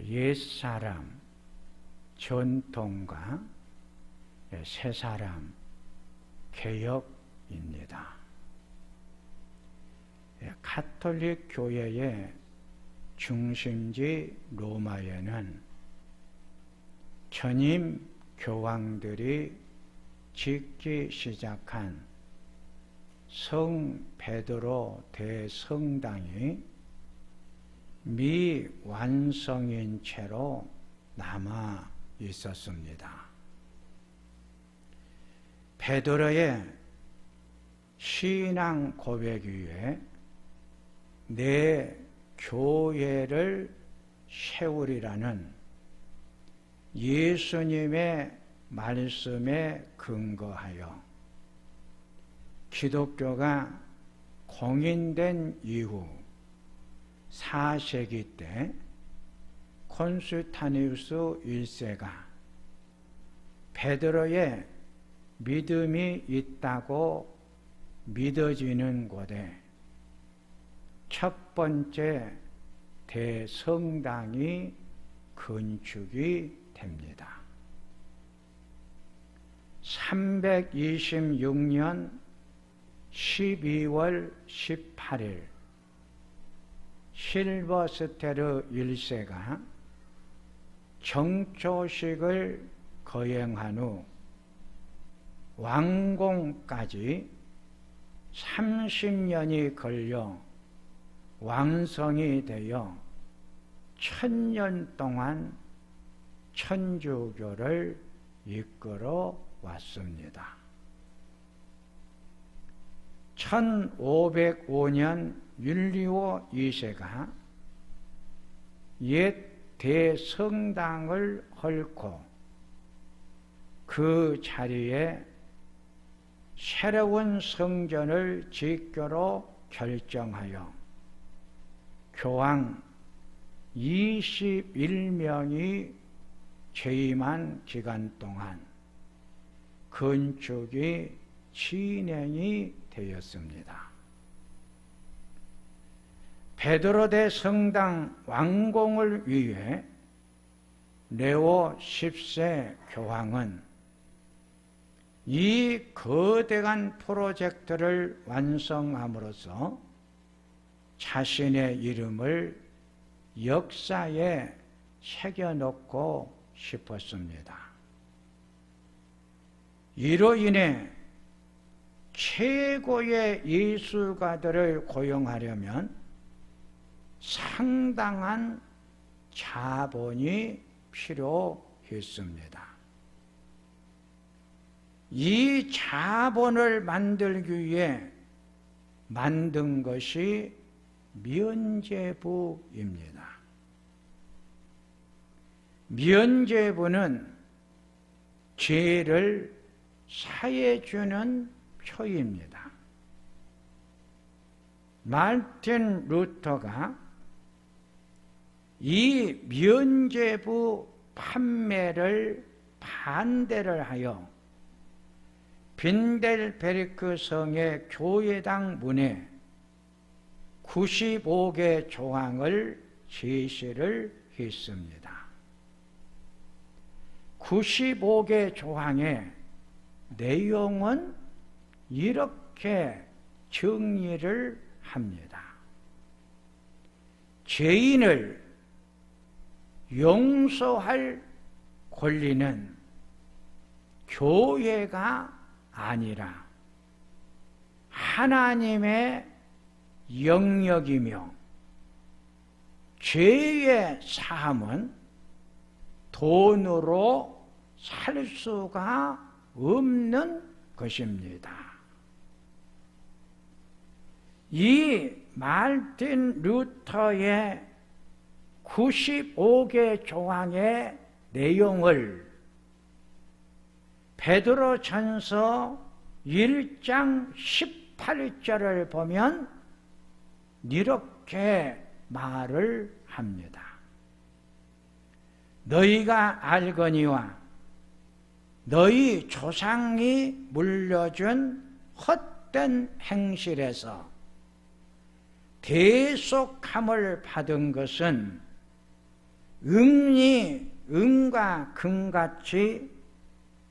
옛사람 전통과 새사람 개혁입니다. 가톨릭 교회의 중심지 로마에는 전임 교황들이 짓기 시작한 성 베드로 대성당이 미완성인 채로 남아 있었습니다. 베드로의 신앙 고백 위에 내 교회를 세우리라는 예수님의 말씀에 근거하여 기독교가 공인된 이후 4세기 때 콘스탄티누스 1세가 베드로의 믿음이 있다고 믿어지는 곳에 첫 번째 대성당이 건축이 됩니다. 326년 12월 18일 실버스테르 1세가 정초식을 거행한 후 완공까지 30년이 걸려 완성이 되어 1000년 동안 천주교를 이끌어 왔습니다. 1505년 율리오 2세가 옛 대성당을 헐고 그 자리에 새로운 성전을 짓기로 결정하여 교황 21명이 재임한 기간 동안 건축이 진행이 되었습니다. 베드로 대성당 완공을 위해 레오 10세 교황은 이 거대한 프로젝트를 완성함으로써 자신의 이름을 역사에 새겨넣고 싶었습니다. 이로 인해 최고의 예술가들을 고용하려면 상당한 자본이 필요했습니다. 이 자본을 만들기 위해 만든 것이 면죄부입니다. 면죄부는 죄를 사해주는 표입니다. 마르틴 루터가 이 면죄부 판매를 반대를 하여 빈델베르크 성의 교회당 문에 95개 조항을 제시를 했습니다. 95개 조항의 내용은 이렇게 정리를 합니다. 죄인을 용서할 권리는 교회가 아니라 하나님의 영역이며 죄의 사함은 돈으로 살 수가 없는 것입니다. 이 마르틴 루터의 95개 조항의 내용을 베드로전서 1장 18절을 보면 이렇게 말을 합니다. 너희가 알거니와 너희 조상이 물려준 헛된 행실에서 대속함을 받은 것은 은이 은과 금같이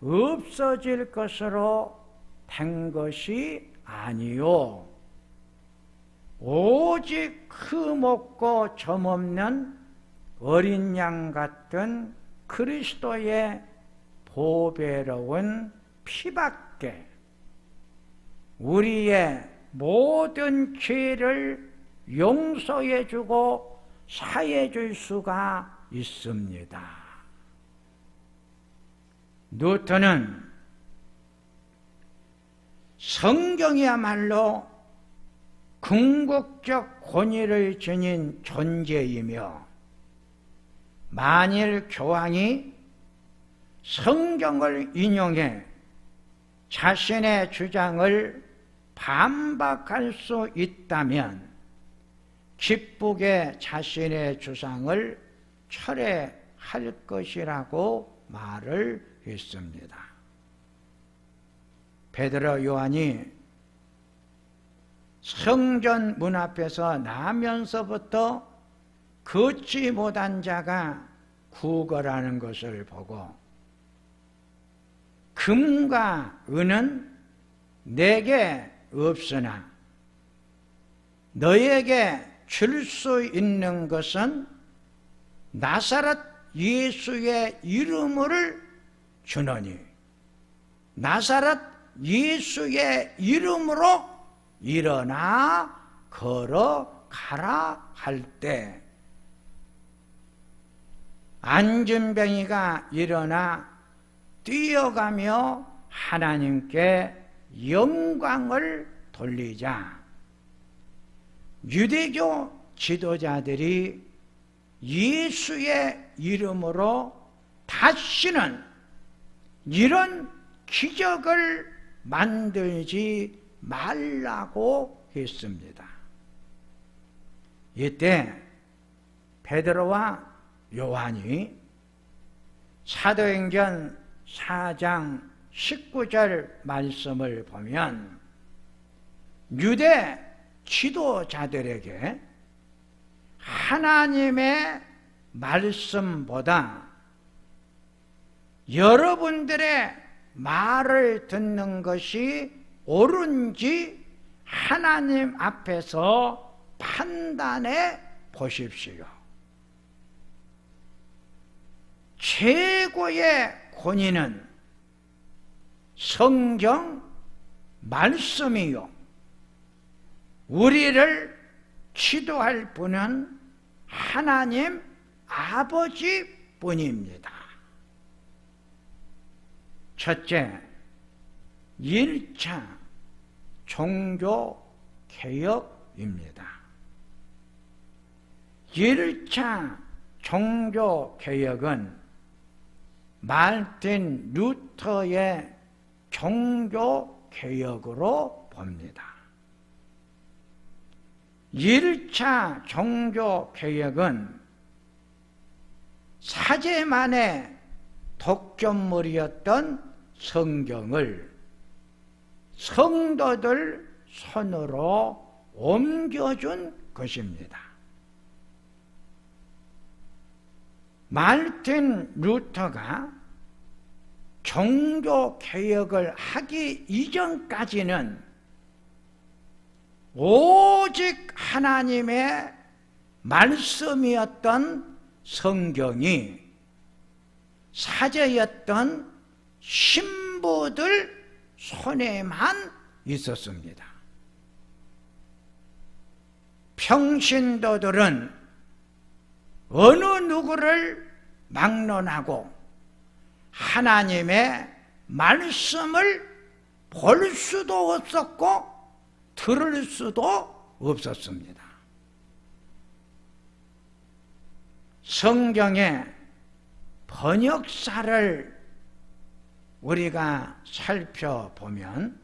없어질 것으로 된 것이 아니요 오직 흠없고 점없는 어린 양 같은 그리스도의 보배로운 피밖에 우리의 모든 죄를 용서해 주고 사해 줄 수가 있습니다. 뉴턴은 성경이야말로 궁극적 권위를 지닌 존재이며 만일 교황이 성경을 인용해 자신의 주장을 반박할 수 있다면 기쁘게 자신의 주장을 철회할 것이라고 말을 했습니다. 베드로 요한이 성전 문 앞에서 나면서부터 걷지 못한 자가 구걸하는 것을 보고 금과 은은 내게 없으나 너에게 줄 수 있는 것은 나사렛 예수의 이름을 주노니 나사렛 예수의 이름으로 일어나 걸어가라 할 때 안진뱅이가 일어나 뛰어가며 하나님께 영광을 돌리자 유대교 지도자들이 예수의 이름으로 다시는 이런 기적을 만들지 말라고 했습니다. 이때 베드로와 요한이 사도행전 4장 19절 말씀을 보면 유대 지도자들에게 하나님의 말씀보다 여러분들의 말을 듣는 것이 옳은지 하나님 앞에서 판단해 보십시오. 최고의 권위는 성경 말씀이요 우리를 지도할 분은 하나님 아버지뿐입니다. 첫째, 1차 종교개혁입니다. 1차 종교개혁은 마르틴 루터의 종교개혁으로 봅니다. 1차 종교개혁은 사제만의 독점물이었던 성경을 성도들 손으로 옮겨준 것입니다. 마르틴 루터가 종교개혁을 하기 이전까지는 오직 하나님의 말씀이었던 성경이 사제였던 신부들 손에만 있었습니다. 평신도들은 어느 누구를 막론하고 하나님의 말씀을 볼 수도 없었고 들을 수도 없었습니다. 성경의 번역사를 우리가 살펴보면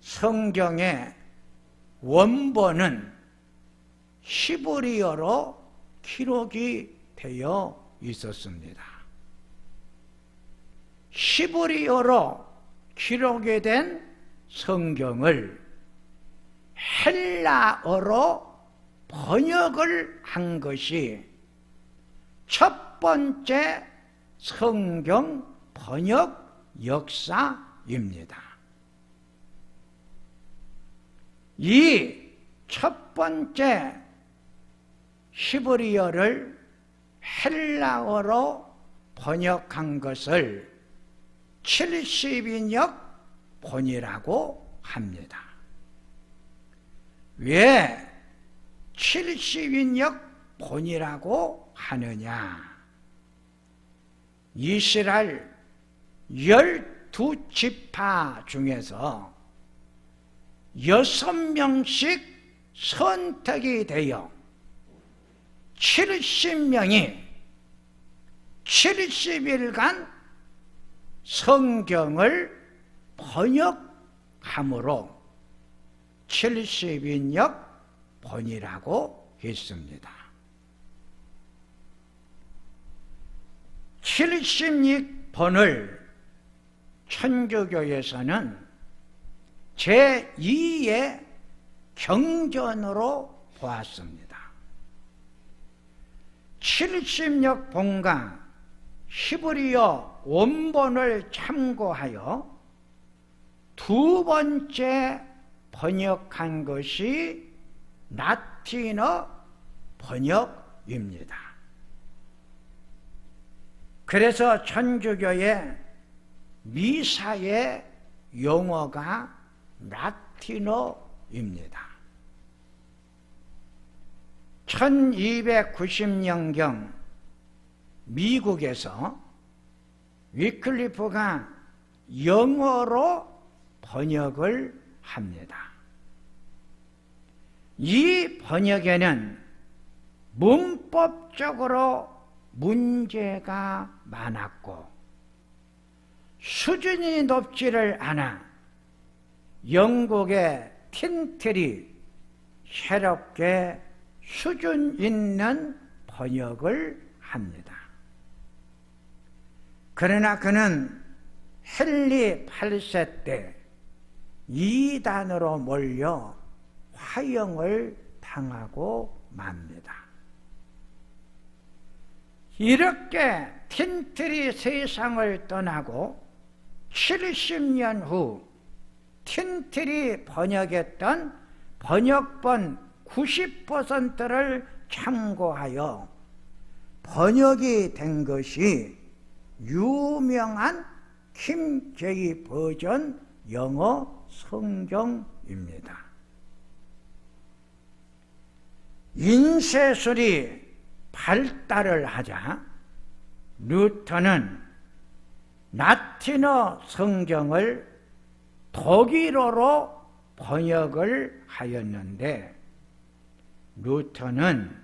성경의 원본은 히브리어로 기록이 되어 있었습니다. 히브리어로 기록이 된 성경을 헬라어로 번역을 한 것이 번째 성경 번역 역사입니다. 이 첫 번째 히브리어를 헬라어로 번역한 것을 70인역 본이라고 합니다. 왜 70인역 본이라고 하느냐? 이스라엘 12지파 중에서 6명씩 선택이 되어 70명이 70일간 성경을 번역함으로 70인역 번이라고 했습니다. 70번을 천주교에서는 제2의 경전으로 보았습니다. 70역 본과 히브리어 원본을 참고하여 두 번째 번역한 것이 라틴어 번역입니다. 그래서 천주교의 미사의 용어가 라틴어입니다. 1290년경 미국에서 위클리프가 영어로 번역을 합니다. 이 번역에는 문법적으로 문제가 많았고 수준이 높지를 않아 영국의 틴틀이 새롭게 수준 있는 번역을 합니다. 그러나 그는 헨리 8세 때 이단으로 몰려 화형을 당하고 맙니다. 이렇게 틴틀이 세상을 떠나고 70년 후 틴틀이 번역했던 번역본 90%를 참고하여 번역이 된 것이 유명한 킹 제이 버전 영어 성경입니다. 인쇄술이 발달을 하자 루터는 라틴어 성경을 독일어로 번역을 하였는데 루터는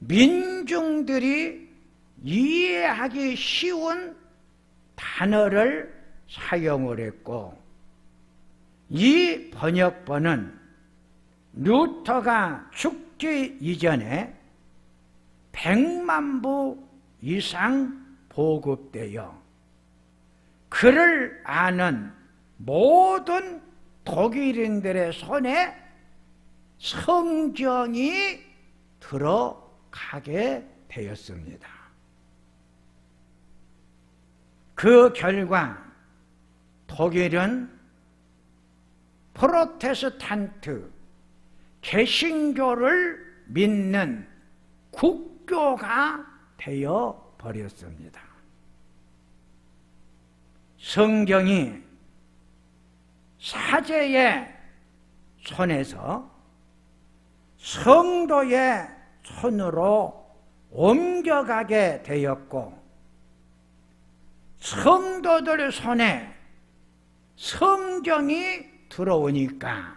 민중들이 이해하기 쉬운 단어를 사용을 했고 이 번역본은 루터가 죽기 이전에 100만 부 이상 보급되어 그를 아는 모든 독일인들의 손에 성경이 들어가게 되었습니다. 그 결과 독일은 프로테스탄트 개신교를 믿는 국교가 되어 버렸습니다. 성경이 사제의 손에서 성도의 손으로 옮겨가게 되었고 성도들 손에 성경이 들어오니까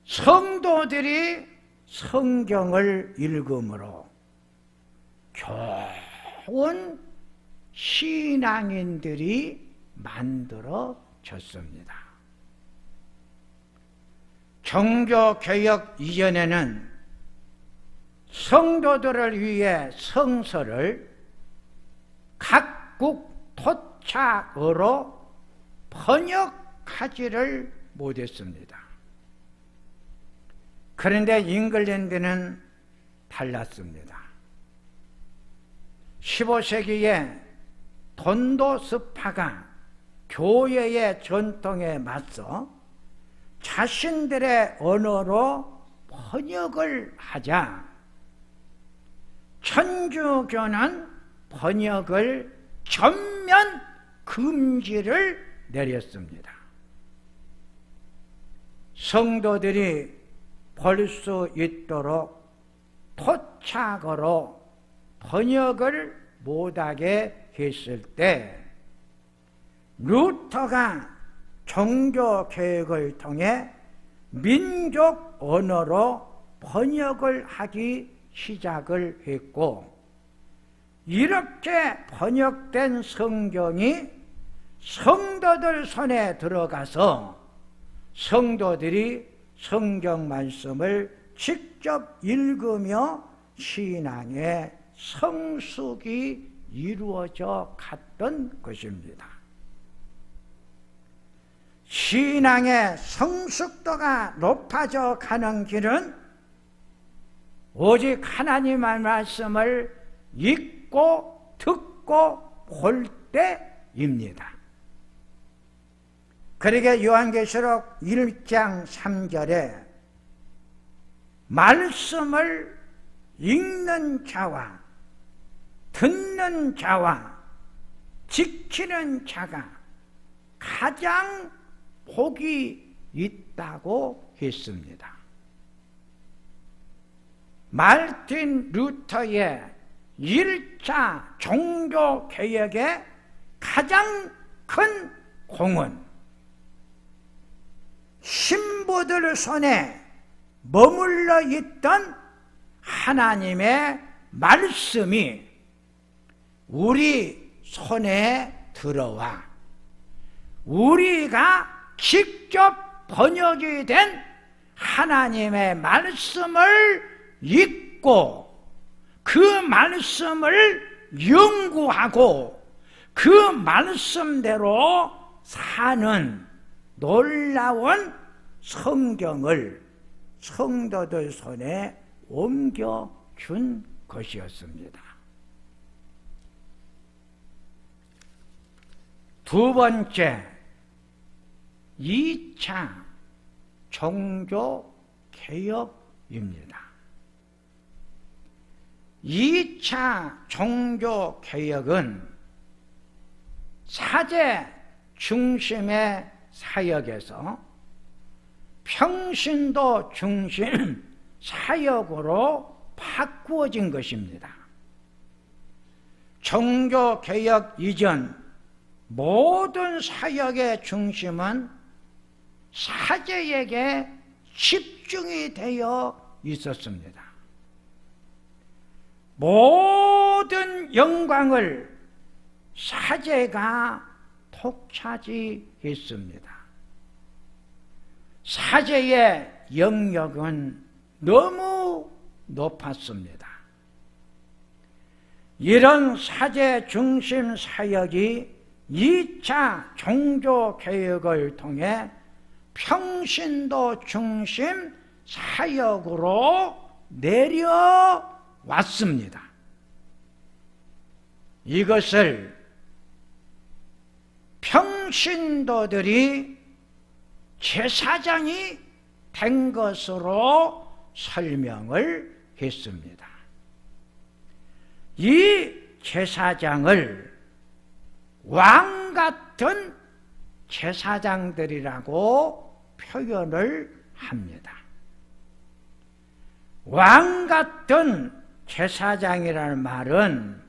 성도들이 성경을 읽음으로 좋은 신앙인들이 만들어졌습니다. 종교개혁 이전에는 성도들을 위해 성서를 각국 토착어로 번역하지를 못했습니다. 그런데 잉글랜드는 달랐습니다. 15세기에 돈도스파가 교회의 전통에 맞서 자신들의 언어로 번역을 하자 천주교는 번역을 전면 금지를 내렸습니다. 성도들이 볼 수 있도록 토착어로 번역을 못하게 했을 때 루터가 종교개혁을 통해 민족 언어로 번역을 하기 시작을 했고, 이렇게 번역된 성경이 성도들 손에 들어가서 성도들이 성경 말씀을 직접 읽으며 신앙의 성숙이 이루어져 갔던 것입니다. 신앙의 성숙도가 높아져 가는 길은 오직 하나님의 말씀을 읽고 듣고 볼 때입니다. 그러게 요한계시록 1장 3절에 말씀을 읽는 자와 듣는 자와 지키는 자가 가장 복이 있다고 했습니다. 마르틴 루터의 1차 종교개혁의 가장 큰 공은 신부들 손에 머물러 있던 하나님의 말씀이 우리 손에 들어와 우리가 직접 번역이 된 하나님의 말씀을 읽고 그 말씀을 연구하고 그 말씀대로 사는 놀라운 성경을 성도들 손에 옮겨준 것이었습니다. 두 번째, 2차 종교개혁입니다. 2차 종교개혁은 사제 중심의 사역에서 평신도 중심 사역으로 바꾸어진 것입니다. 종교개혁 이전 모든 사역의 중심은 사제에게 집중이 되어 있었습니다. 모든 영광을 사제가 독차지했습니다. 사제의 영역은 너무 높았습니다. 이런 사제 중심 사역이 2차 종교개혁을 통해 평신도 중심 사역으로 내려왔습니다. 이것을 평신도들이 제사장이 된 것으로 설명을 했습니다. 이 제사장을 왕 같은 제사장들이라고 표현을 합니다. 왕 같은 제사장이라는 말은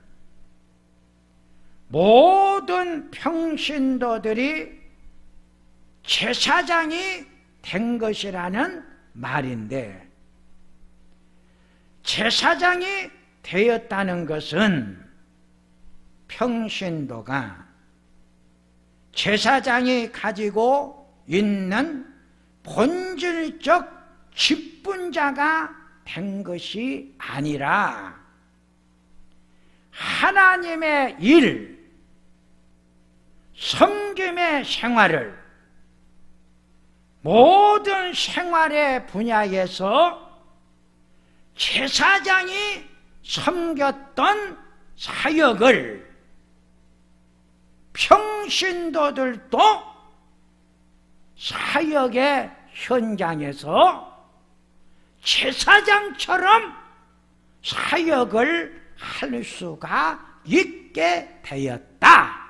모든 평신도들이 제사장이 된 것이라는 말인데, 제사장이 되었다는 것은 평신도가 제사장이 가지고 있는 본질적 직분자가 된 것이 아니라 하나님의 일, 섬김의 생활을 모든 생활의 분야에서 제사장이 섬겼던 사역을 평신도들도 사역의 현장에서 제사장처럼 사역을 할 수가 있게 되었다.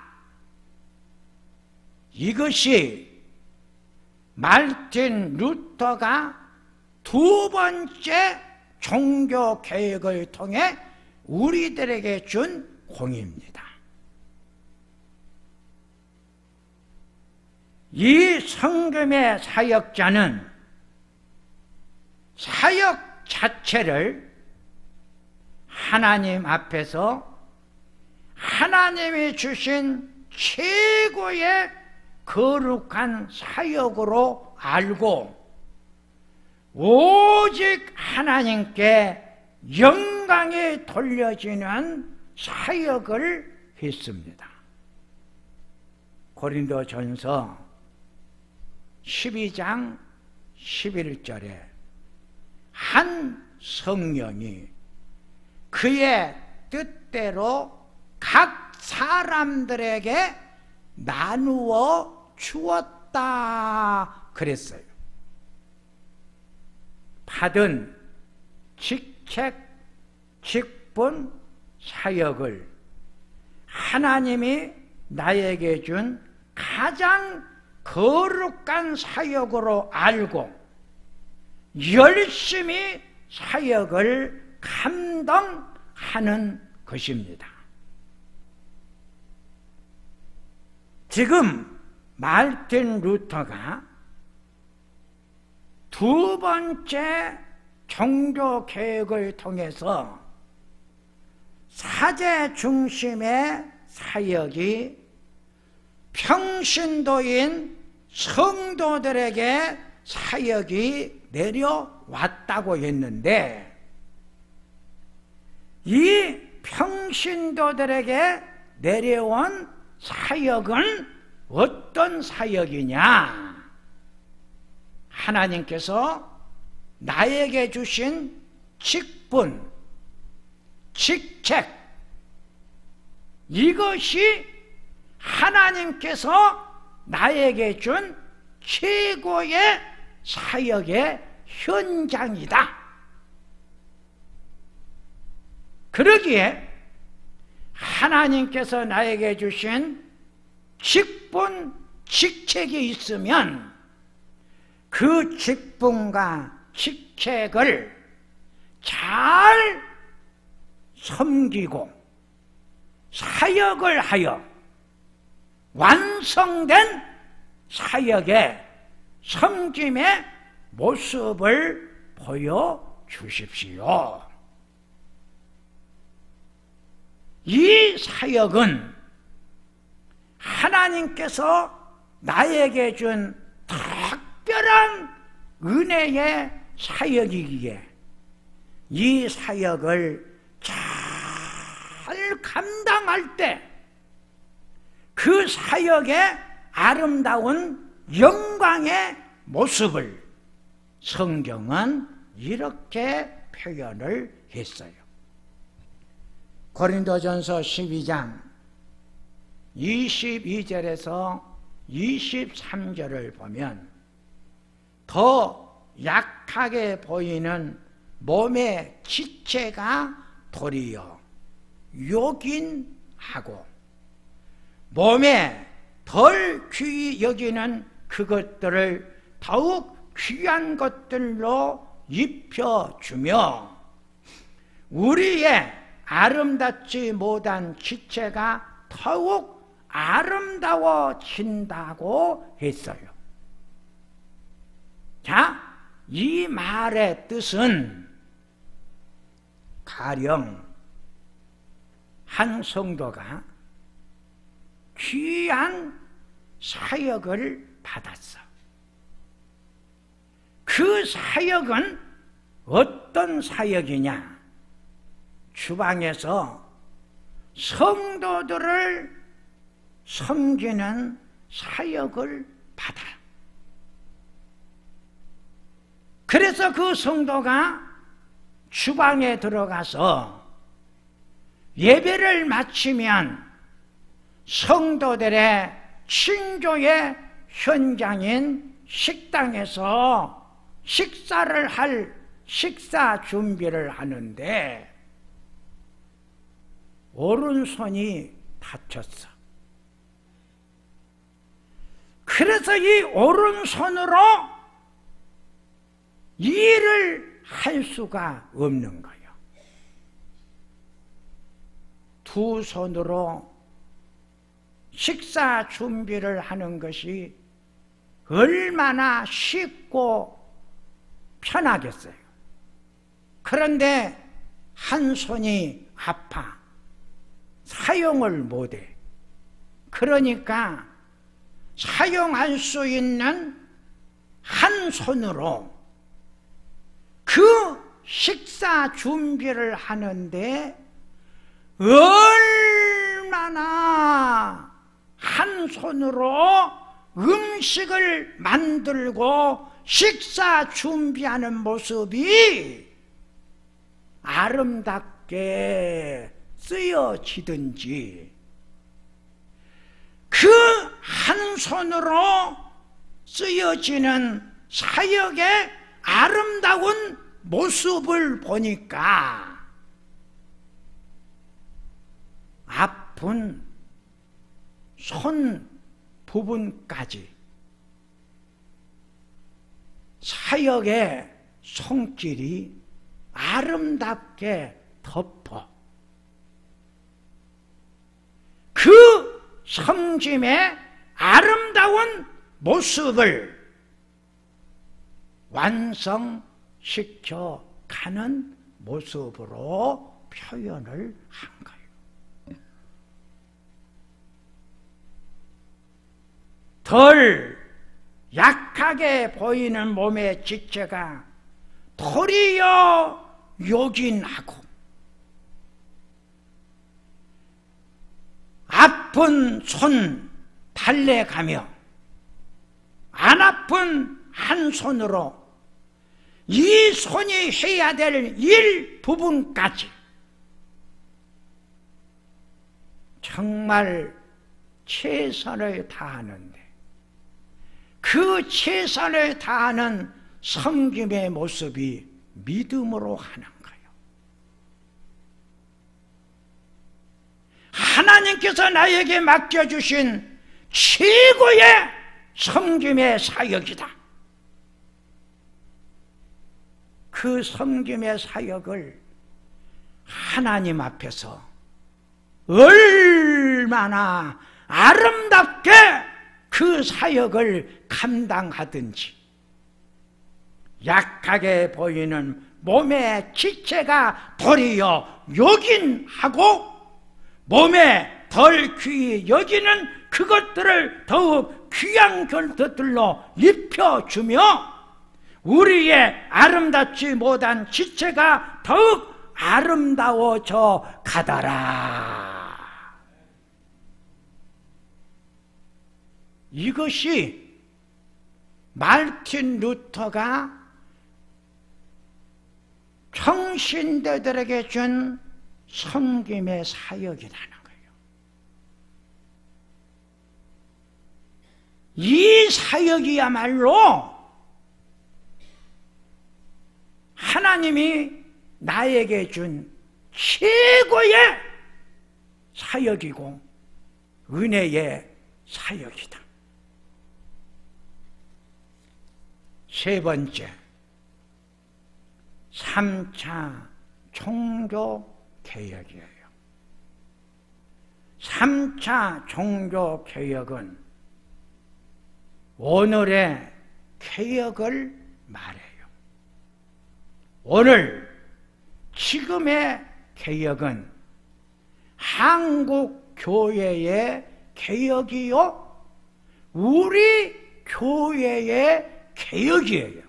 이것이 말틴 루터가 두 번째 종교 개혁을 통해 우리들에게 준 공입니다. 이 성금의 사역자는 사역 자체를 하나님 앞에서 하나님이 주신 최고의 거룩한 사역으로 알고 오직 하나님께 영광이 돌려지는 사역을 했습니다. 고린도전서 12장 11절에 한 성령이 그의 뜻대로 각 사람들에게 나누어 주었다 그랬어요. 받은 직책, 직분, 사역을 하나님이 나에게 준 가장 거룩한 사역으로 알고 열심히 사역을 감당하는 것입니다. 지금 말틴 루터가 두 번째 종교 개혁을 통해서 사제 중심의 사역이 평신도인 성도들에게 사역이 내려왔다고 했는데, 이 평신도들에게 내려온 사역은 어떤 사역이냐? 하나님께서 나에게 주신 직분, 직책, 이것이 하나님께서 나에게 준 최고의 사역의 현장이다. 그러기에 하나님께서 나에게 주신 직분, 직책이 있으면 그 직분과 직책을 잘 섬기고 사역을 하여 완성된 사역의 섬김의 모습을 보여주십시오. 이 사역은 하나님께서 나에게 준 특별한 은혜의 사역이기에 이 사역을 잘 감당할 때 그 사역의 아름다운 영광의 모습을 성경은 이렇게 표현을 했어요. 고린도전서 12장 22절에서 23절을 보면 더 약하게 보이는 몸의 지체가 도리어 요긴하고 몸에 덜 귀히 여기는 그것들을 더욱 귀한 것들로 입혀주며 우리의 아름답지 못한 지체가 더욱 아름다워진다고 했어요. 자, 이 말의 뜻은 가령 한 성도가 귀한 사역을 받았어. 그 사역은 어떤 사역이냐? 주방에서 성도들을 섬기는 사역을 받아. 그래서 그 성도가 주방에 들어가서 예배를 마치면 성도들의 친교의 현장인 식당에서 식사를 할 식사 준비를 하는데 오른손이 다쳤어. 그래서 이 오른손으로 일을 할 수가 없는 거예요. 두 손으로 식사 준비를 하는 것이 얼마나 쉽고 편하겠어요. 그런데 한 손이 아파 사용을 못해. 그러니까 사용할 수 있는 한 손으로 그 식사 준비를 하는데 얼마나 한 손으로 음식을 만들고 식사 준비하는 모습이 아름답게 쓰여지든지 그 한 손으로 쓰여지는 사역의 아름다운 모습을 보니까 아픈 손 부분까지 사역의 손길이 아름답게 덮어 그 섬김의 아름다운 모습을 완성시켜 가는 모습으로 표현을 한 거예요. 덜 약하게 보이는 몸의 지체가 도리어 요긴하고 아픈 손 달래가며 안 아픈 한 손으로 이 손이 해야 될 일 부분까지 정말 최선을 다하는데 그 최선을 다하는 섬김의 모습이 믿음으로 하는 거예요. 하나님께서 나에게 맡겨주신 최고의 섬김의 사역이다. 그 섬김의 사역을 하나님 앞에서 얼마나 아름답게 그 사역을 감당하든지 약하게 보이는 몸의 지체가 도리어 요긴하고 몸에 덜 귀히 여기는 그것들을 더욱 귀한 것들로 입혀주며 우리의 아름답지 못한 지체가 더욱 아름다워져 가더라. 이것이 마르틴 루터가 평신도들에게 준 섬김의 사역이라는 거예요. 이 사역이야말로 하나님이 나에게 준 최고의 사역이고 은혜의 사역이다. 세 번째, 3차 종교개혁이에요. 3차 종교개혁은 오늘의 개혁을 말해요. 오늘 지금의 개혁은 한국 교회의 개혁이요, 우리 교회의 개혁이에요.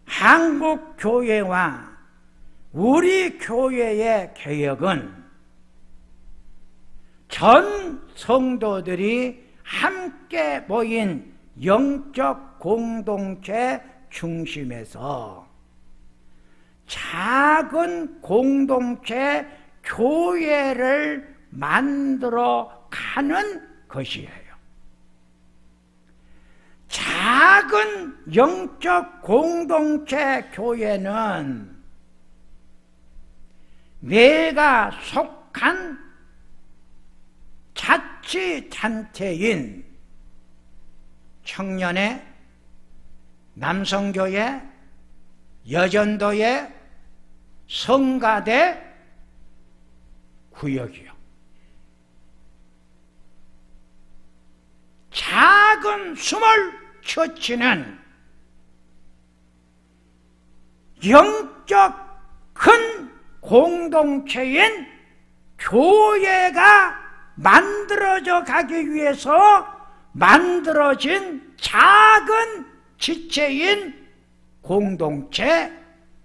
한국 교회와 우리 교회의 개혁은 전 성도들이 함께 모인 영적 공동체 중심에서 작은 공동체 교회를 만들어 가는 것이에요. 작은 영적 공동체 교회는 내가 속한 자치단체인 청년회, 남성교회, 여전도회, 성가대, 구역이요. 작은 스몰 처치는 영적 큰 공동체인 교회가 만들어져 가기 위해서 만들어진 작은 지체인 공동체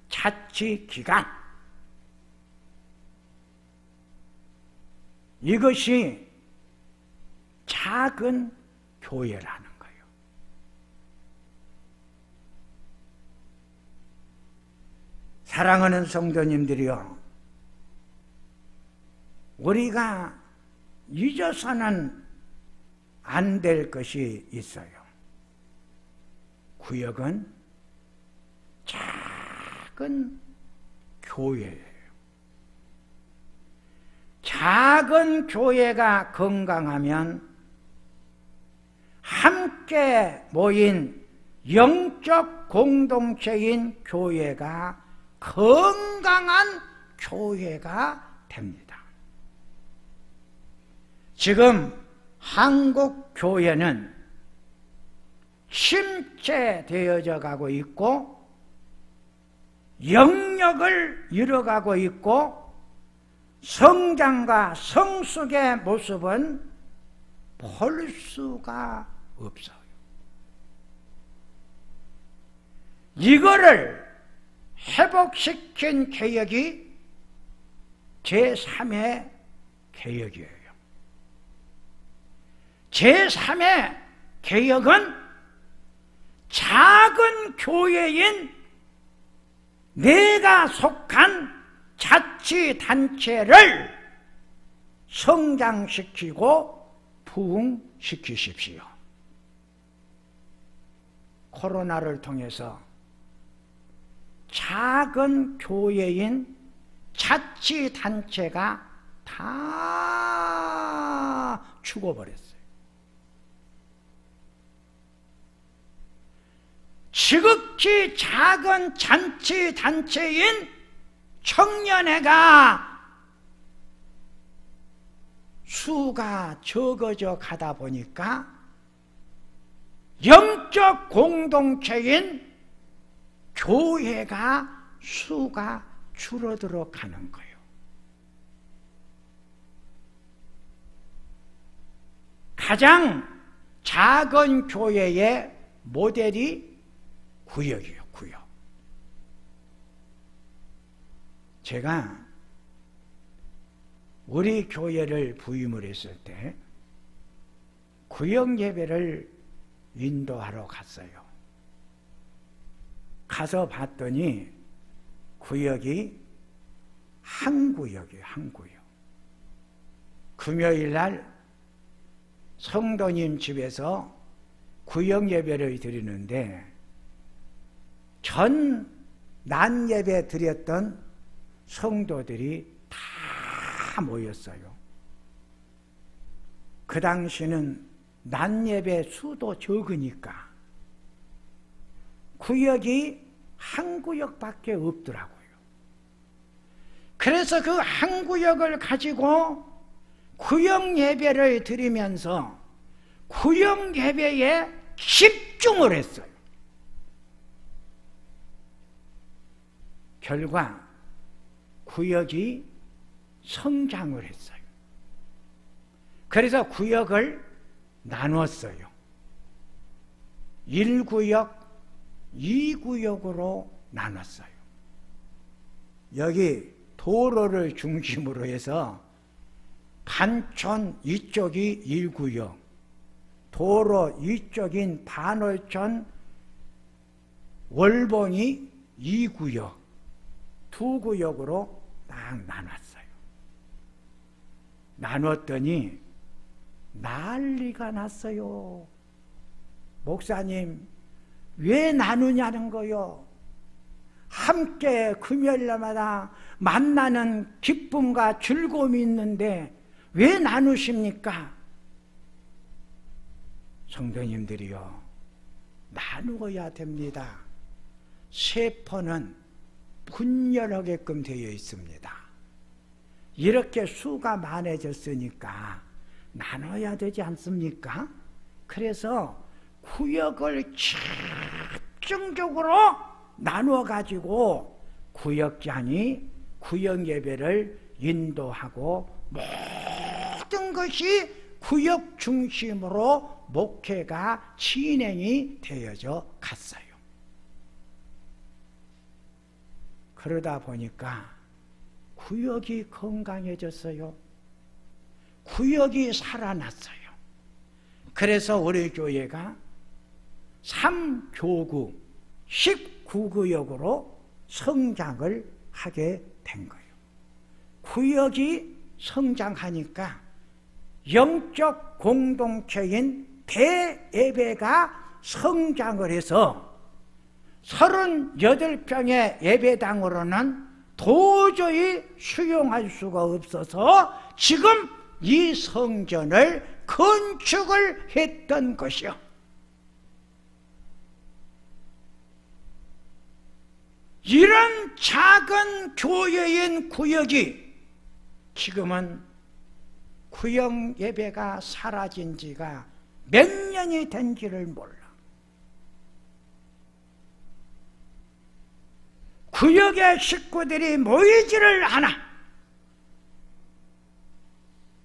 자치기관, 이것이 작은 교회라는 거예요. 사랑하는 성도님들이요, 우리가 잊어서는 안 될 것이 있어요. 구역은 작은 교회예요. 작은 교회가 건강하면 함께 모인 영적 공동체인 교회가 건강한 교회가 됩니다. 지금 한국 교회는 침체되어져 가고 있고 영역을 잃어가고 있고 성장과 성숙의 모습은 볼 수가 없어요. 이거를 회복시킨 개혁이 제3의 개혁이에요. 제3의 개혁은 작은 교회인 내가 속한 자치단체를 성장시키고 부흥시키십시오. 코로나를 통해서 작은 교회인 자치단체가 다 죽어버렸어요. 지극히 작은 자치단체인 청년회가 수가 적어져 가다 보니까 영적 공동체인 교회가 수가 줄어들어 가는 거예요. 가장 작은 교회의 모델이 구역이에요. 구역. 제가 우리 교회를 부임을 했을 때 구역 예배를 인도하러 갔어요. 가서 봤더니 구역이 한 구역이에요. 한 구역. 금요일 날 성도님 집에서 구역 예배를 드리는데 전 낮 예배 드렸던 성도들이 다 모였어요. 그 당시는 낮 예배 수도 적으니까 구역이 한 구역밖에 없더라고요. 그래서 그 한 구역을 가지고 구역 예배를 드리면서 구역 예배에 집중을 했어요. 결과 구역이 성장을 했어요. 그래서 구역을 나눴어요. 1구역, 2구역으로 나눴어요. 여기 도로를 중심으로 해서 반천 이쪽이 1구역, 도로 이쪽인 반월천 월봉이 2구역, 두 구역으로 딱 나눴어요. 나눴더니 난리가 났어요. 목사님, 왜 나누냐는 거요? 함께 금요일마다 만나는 기쁨과 즐거움이 있는데 왜 나누십니까? 성도님들이요, 나누어야 됩니다. 세포는 분열하게끔 되어 있습니다. 이렇게 수가 많아졌으니까 나눠야 되지 않습니까? 그래서 구역을 집중적으로 나누어 가지고 구역장이 구역 예배를 인도하고 모든 것이 구역 중심으로 목회가 진행이 되어져 갔어요. 그러다 보니까 구역이 건강해졌어요. 구역이 살아났어요. 그래서 우리 교회가 3교구 19구역으로 성장을 하게 된 거예요. 구역이 성장하니까 영적 공동체인 대예배가 성장을 해서 38평의 예배당으로는 도저히 수용할 수가 없어서 지금 이 성전을 건축을 했던 것이요. 이런 작은 교회인 구역이 지금은 구역 예배가 사라진 지가 몇 년이 된지를 몰라. 구역의 식구들이 모이지를 않아.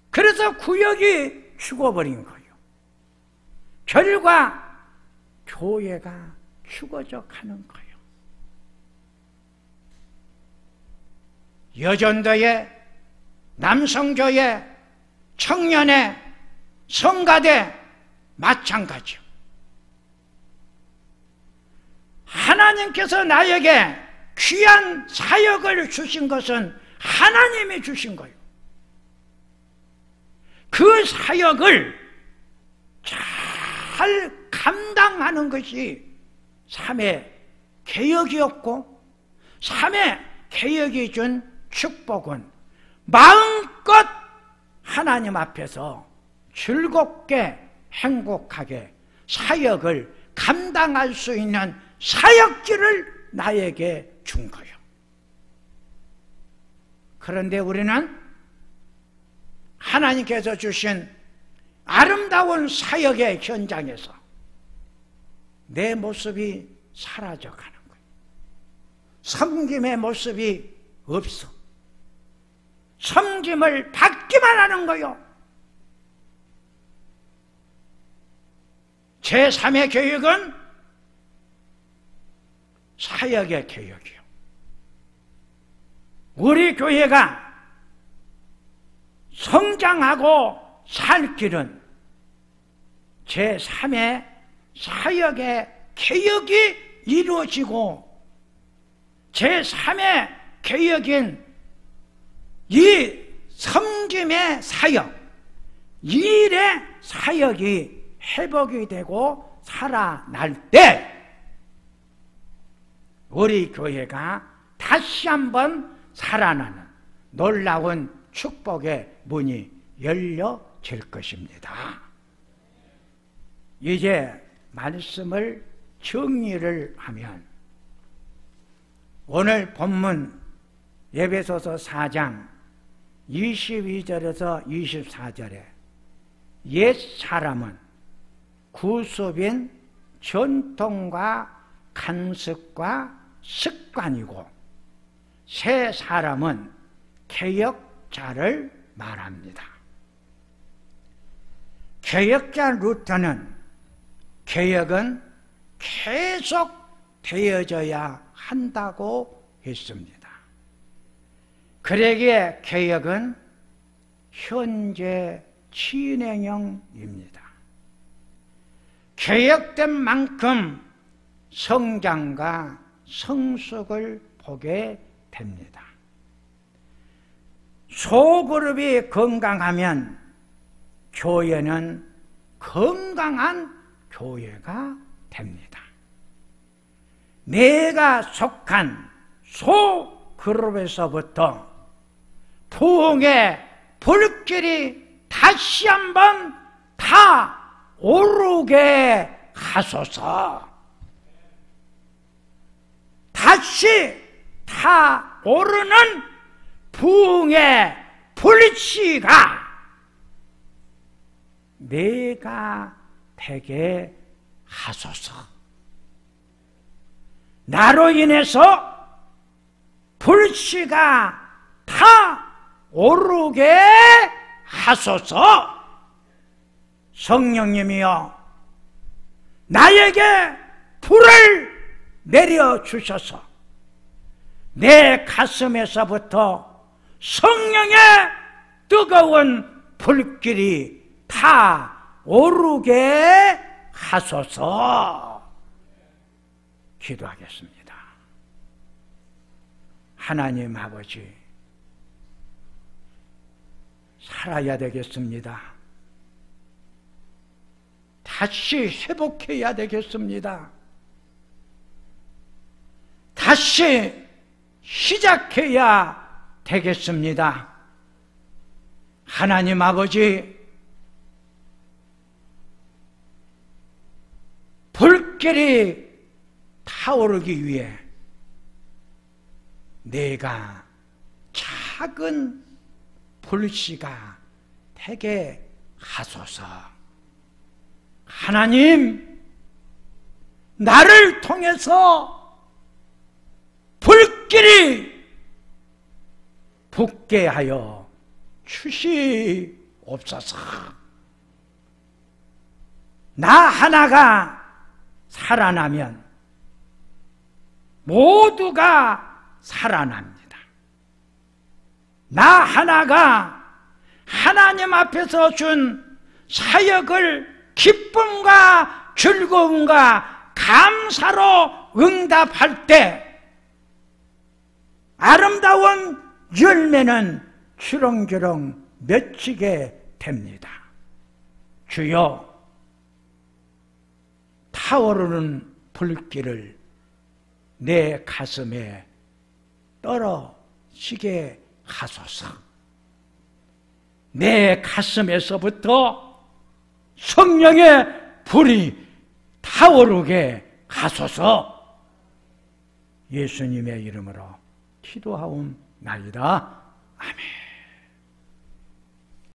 그래서 구역이 죽어버린 거예요. 결과 교회가 죽어져 가는 거예요. 여전도회, 남성교회, 청년회, 성가대 마찬가지요. 하나님께서 나에게 귀한 사역을 주신 것은 하나님이 주신 거예요. 그 사역을 잘 감당하는 것이 3회 개혁이었고 3회 개혁이 준 축복은 마음껏 하나님 앞에서 즐겁게 행복하게 사역을 감당할 수 있는 사역지를 나에게 준 거예요. 그런데 우리는 하나님께서 주신 아름다운 사역의 현장에서 내 모습이 사라져가는 거예요. 섬김의 모습이 없어. 섬김을 받기만 하는 거요. 제3의 교육은 사역의 교육이요. 우리 교회가 성장하고 살 길은 제3의 사역의 개혁이 이루어지고 제3의 개혁인 이 섬김의 사역, 일의 사역이 회복이 되고 살아날 때 우리 교회가 다시 한번 살아나는 놀라운 축복의 문이 열려질 것입니다. 이제 말씀을 정리를 하면 오늘 본문 에베소서 4장 22절에서 24절에 옛 사람은 구습인 전통과 간습과 습관이고 새 사람은 개혁자를 말합니다. 개혁자 루터는 개혁은 계속 되어져야 한다고 했습니다. 그러기에 개혁은 현재 진행형입니다. 개혁된 만큼 성장과 성숙을 보게 됩니다. 소그룹이 건강하면 교회는 건강한 교회가 됩니다. 내가 속한 소그룹에서부터 부흥의 불길이 다시 한번 다 오르게 하소서. 다시 다 오르는 부흥의 불씨가 내가 되게 하소서. 나로 인해서 불씨가 다 오르게 하소서. 성령님이여, 나에게 불을 내려주셔서 내 가슴에서부터 성령의 뜨거운 불길이 다 오르게 하소서. 기도하겠습니다. 하나님 아버지, 살아야 되겠습니다. 다시 회복해야 되겠습니다. 다시 시작해야 되겠습니다. 하나님 아버지, 불길이 타오르기 위해 내가 작은 불씨가 되게 하소서. 하나님, 나를 통해서 불길이 붙게 하여 주시옵소서. 나 하나가 살아나면 모두가 살아납니다. 나 하나가 하나님 앞에서 준 사역을 기쁨과 즐거움과 감사로 응답할 때 아름다운 열매는 주렁주렁 맺히게 됩니다. 주여, 타오르는 불길을 내 가슴에 떨어지게 하소서. 내 가슴에서부터 성령의 불이 타오르게 하소서. 예수님의 이름으로 기도하옵나이다. 아멘.